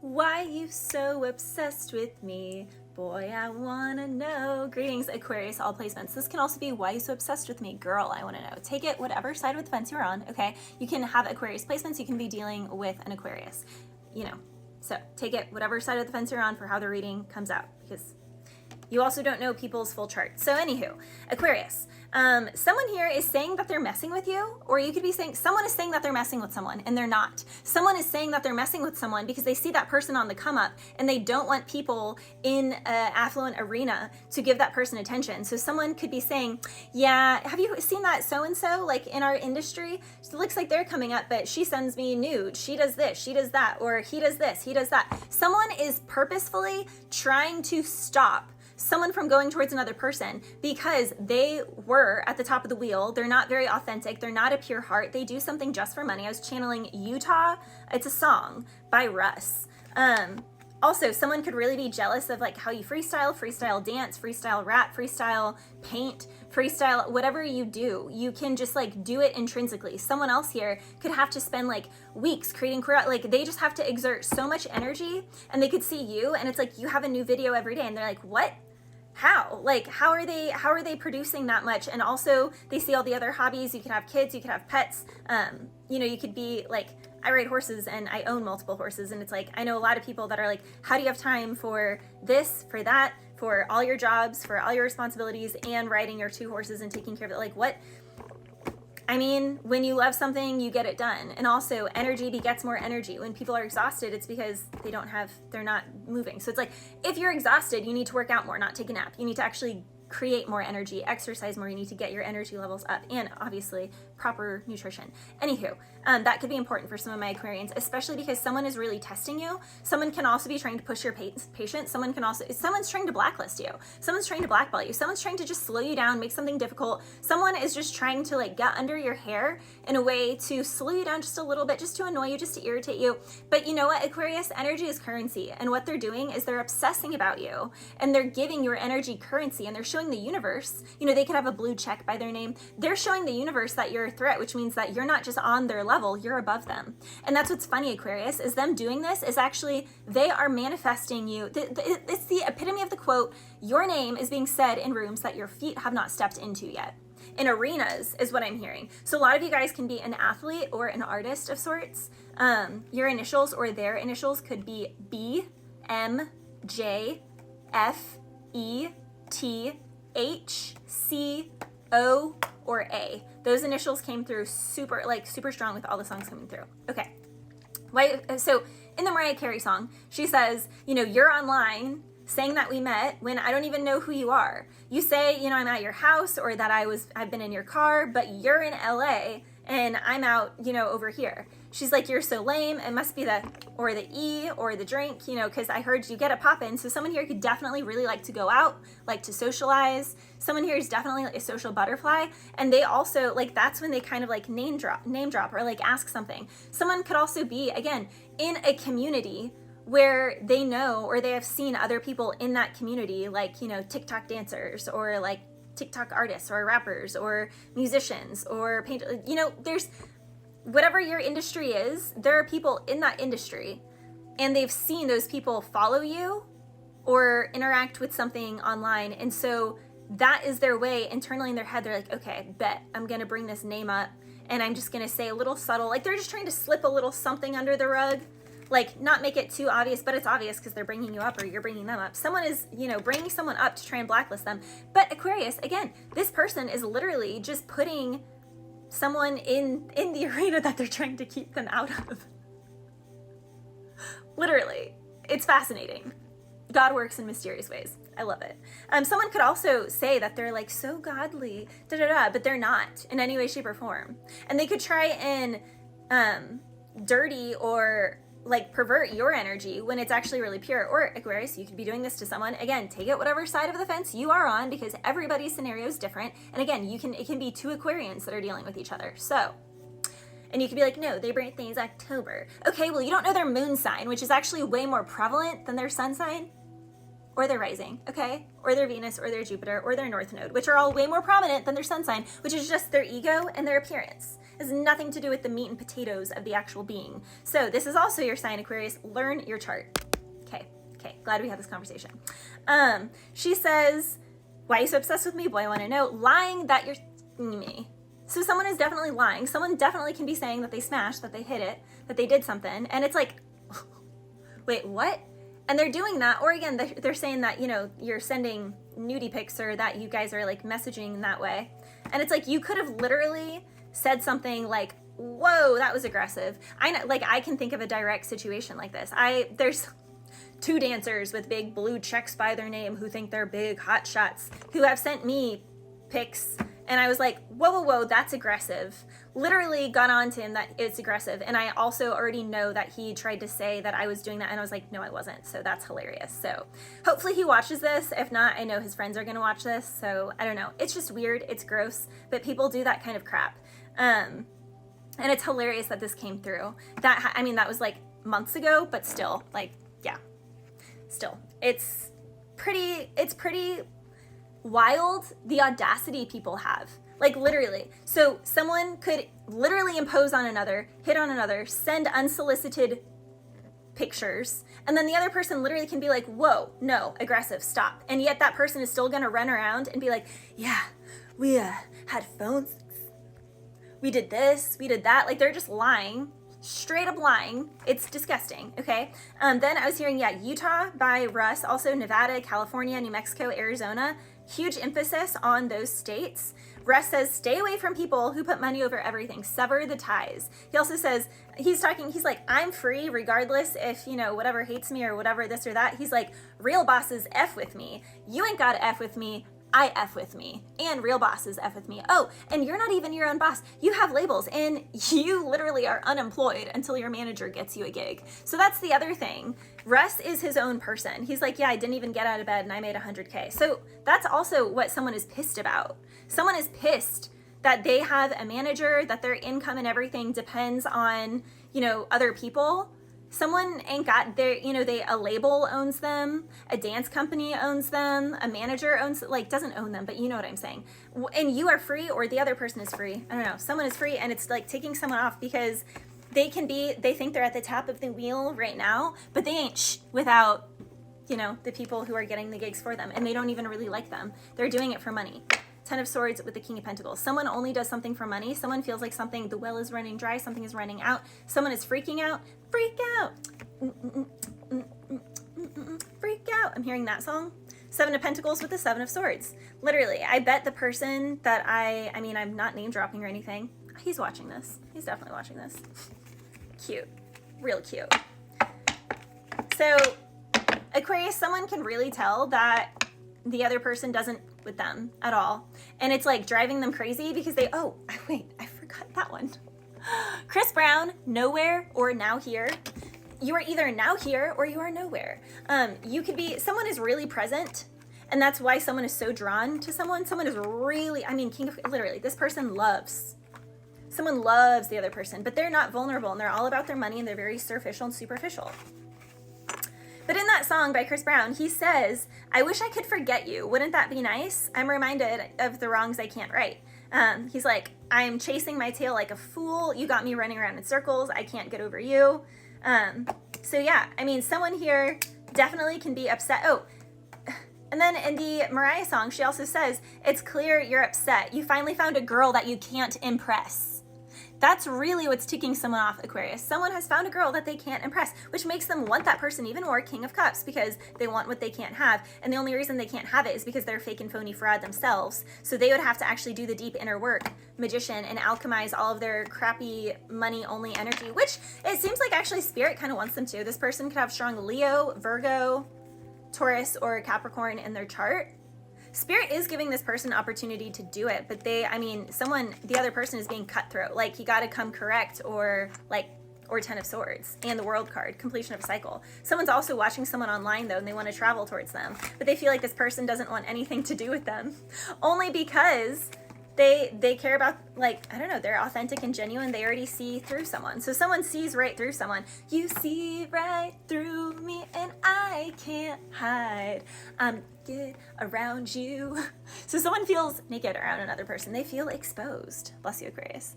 Why you so obsessed with me? Boy, I wanna know. Greetings, Aquarius, all placements. This can also be why you so obsessed with me? Girl, I wanna know. Take it whatever side of the fence you're on, okay? You can have Aquarius placements, you can be dealing with an Aquarius, you know. So take it whatever side of the fence you're on for how the reading comes out, because you also don't know people's full chart. So anywho, Aquarius, someone here is saying that they're messing with you, or you could be saying, someone is saying that they're messing with someone and they're not. Someone is saying that they're messing with someone because they see that person on the come up and they don't want people in an affluent arena to give that person attention. So someone could be saying, yeah, have you seen that so-and-so like in our industry? It looks like they're coming up, but she sends me nude. She does this, she does that, or he does this, he does that. Someone is purposefully trying to stop someone from going towards another person because they were at the top of the wheel. They're not very authentic. They're not a pure heart. They do something just for money. I was channeling Utah. It's a song by Russ. Also, someone could really be jealous of like how you freestyle dance, freestyle rap, freestyle paint, freestyle whatever you do. You can just like do it intrinsically. Someone else here could have to spend like weeks creating like they just have to exert so much energy, and they could see you and it's like you have a new video every day and they're like, what? How? Like, how are they producing that much? And also they see all the other hobbies. You can have kids, you can have pets. You know, you could be like, I ride horses and I own multiple horses. And it's like, I know a lot of people that are like, how do you have time for this, for that, for all your jobs, for all your responsibilities and riding your 2 horses and taking care of it? Like what? I mean, when you love something, you get it done. And also energy begets more energy. When people are exhausted, it's because they're not moving. So it's like, if you're exhausted, you need to work out more, not take a nap. You need to actually create more energy, exercise more. You need to get your energy levels up, and obviously proper nutrition. Anywho, that could be important for some of my Aquarians, especially because someone is really testing you. Someone can also be trying to push your patience. Someone's trying to blacklist you. Someone's trying to blackball you. Someone's trying to just slow you down, make something difficult. Someone is just trying to like get under your hair in a way to slow you down just a little bit, just to annoy you, just to irritate you. But you know what, Aquarius, energy is currency. And what they're doing is they're obsessing about you and they're giving your energy currency, and they're showing the universe, you know, they could have a blue check by their name. They're showing the universe that you're a threat, which means that you're not just on their level, you're above them. And that's what's funny, Aquarius, is them doing this is actually, they are manifesting you. It's the epitome of the quote, your name is being said in rooms that your feet have not stepped into yet. In arenas is what I'm hearing. So a lot of you guys can be an athlete or an artist of sorts. Your initials or their initials could be B, M, J, F, E, T, H, C, O, or A. Those initials came through super strong with all the songs coming through. Okay. So in the Mariah Carey song, she says, you know, you're online saying that we met when I don't even know who you are. You say, you know, I'm at your house, or that I've been in your car, but you're in LA and I'm out, you know, over here. She's like, you're so lame. It must be the E or the drink, you know, because I heard you get a pop-in. So someone here could definitely really like to go out, like to socialize. Someone here is definitely like a social butterfly. And they also, like, that's when they kind of like name drop or like ask something. Someone could also be, again, in a community where they know or they have seen other people in that community, like, you know, TikTok dancers or like TikTok artists or rappers or musicians or painters. You know, there's whatever your industry is, there are people in that industry and they've seen those people follow you or interact with something online. And so that is their way internally in their head. They're like, okay, bet I'm going to bring this name up and I'm just going to say a little subtle, like they're just trying to slip a little something under the rug. Like, not make it too obvious, but it's obvious because they're bringing you up or you're bringing them up. Someone is, you know, bringing someone up to try and blacklist them. But Aquarius, again, this person is literally just putting someone in the arena that they're trying to keep them out of. Literally. It's fascinating. God works in mysterious ways. I love it. Someone could also say that they're like so godly, but they're not in any way, shape, or form. And they could try and dirty or like pervert your energy when it's actually really pure. Or Aquarius, you could be doing this to someone. Again, take it whatever side of the fence you are on, because everybody's scenario is different. And again, it can be 2 Aquarians that are dealing with each other. So, and you could be like, no, their birthday is October. Okay, well, you don't know their moon sign, which is actually way more prevalent than their sun sign. or their rising, okay? Or their Venus or their Jupiter or their North Node, which are all way more prominent than their sun sign, which is just their ego and their appearance. It has nothing to do with the meat and potatoes of the actual being. So this is also your sign, Aquarius. Learn your chart. Okay, glad we had this conversation. She says, why are you so obsessed with me? Boy, I want to know. Lying that you're me. So someone is definitely lying. Someone definitely can be saying that they smashed, that they hit it, that they did something. And it's like, wait, what? And they're doing that. Or again, they're saying that, you know, you're sending nudie pics or that you guys are like messaging in that way. And it's like, you could have literally said something like, whoa, that was aggressive. I know, like, I can think of a direct situation like this. There's 2 dancers with big blue checks by their name who think they're big hot shots who have sent me pics, and I was like, whoa, that's aggressive. Literally got on to him that it's aggressive. And I also already know that he tried to say that I was doing that, and I was like, no, I wasn't. So that's hilarious. So hopefully he watches this. If not, I know his friends are going to watch this. So I don't know. It's just weird. It's gross, but people do that kind of crap. And it's hilarious that this came through. That was like months ago, but still, like, yeah. Still, it's pretty wild, the audacity people have, like, literally. So someone could literally impose on another, hit on another, send unsolicited pictures, and then the other person literally can be like, whoa, no, aggressive, stop. And yet that person is still gonna run around and be like, yeah, we had phones, we did this, we did that. Like, they're just lying. Straight up lying. It's disgusting, okay? Then I was hearing, Utah by Russ, also Nevada, California, New Mexico, Arizona. Huge emphasis on those states. Russ says, stay away from people who put money over everything. Sever the ties. He also says, he's like, I'm free regardless if, you know, whatever hates me or whatever, this or that. He's like, real bosses F with me. You ain't gotta F with me. I F with me, and real bosses F with me. Oh, and you're not even your own boss. You have labels, and you literally are unemployed until your manager gets you a gig. So that's the other thing. Russ is his own person. He's like, yeah, I didn't even get out of bed and I made 100K. So that's also what someone is pissed about. Someone is pissed that they have a manager, that their income and everything depends on, you know, other people. Someone ain't got their, you know, a label owns them, a dance company owns them, a manager owns, like, doesn't own them, but you know what I'm saying. And you are free, or the other person is free. I don't know. Someone is free, and it's like taking someone off because they think they're at the top of the wheel right now, but they ain't without, you know, the people who are getting the gigs for them, and they don't even really like them. They're doing it for money. 10 of Swords with the King of Pentacles. Someone only does something for money. Someone feels like the well is running dry, something is running out. Someone is freaking out. Freak out. Freak out. I'm hearing that song. 7 of Pentacles with the 7 of Swords. Literally, I bet the person that I'm not name dropping or anything. He's watching this. He's definitely watching this. Cute. Real cute. So, Aquarius, someone can really tell that the other person doesn't with them at all. And it's like driving them crazy because I forgot that one. Chris Brown, Nowhere or Now Here. You are either now here or you are nowhere. You could be, someone is really present, and that's why someone is so drawn to someone. Someone is really, literally, this person someone loves the other person, but they're not vulnerable, and they're all about their money, and they're very superficial and superficial. But in that song by Chris Brown, he says, I wish I could forget you. Wouldn't that be nice? I'm reminded of the wrongs I can't right. He's like, I'm chasing my tail like a fool. You got me running around in circles. I can't get over you. So yeah, someone here definitely can be upset. Oh, and then in the Mariah song, she also says, it's clear you're upset. You finally found a girl that you can't impress. That's really what's ticking someone off, Aquarius. Someone has found a girl that they can't impress, which makes them want that person even more, King of Cups, because they want what they can't have. And the only reason they can't have it is because they're fake and phony fraud themselves. So they would have to actually do the deep inner work, magician, and alchemize all of their crappy money-only energy, which it seems like actually Spirit kind of wants them to. This person could have strong Leo, Virgo, Taurus, or Capricorn in their chart. Spirit is giving this person opportunity to do it, but the other person is being cutthroat. Like, you got to come correct, or 10 of Swords and the World card, completion of a cycle. Someone's also watching someone online though, and they want to travel towards them, but they feel like this person doesn't want anything to do with them, only because They care about, like, I don't know, they're authentic and genuine. They already see through someone. So someone sees right through someone. You see right through me and I can't hide. I'm naked around you. So someone feels naked around another person. They feel exposed. Bless you, Aquarius.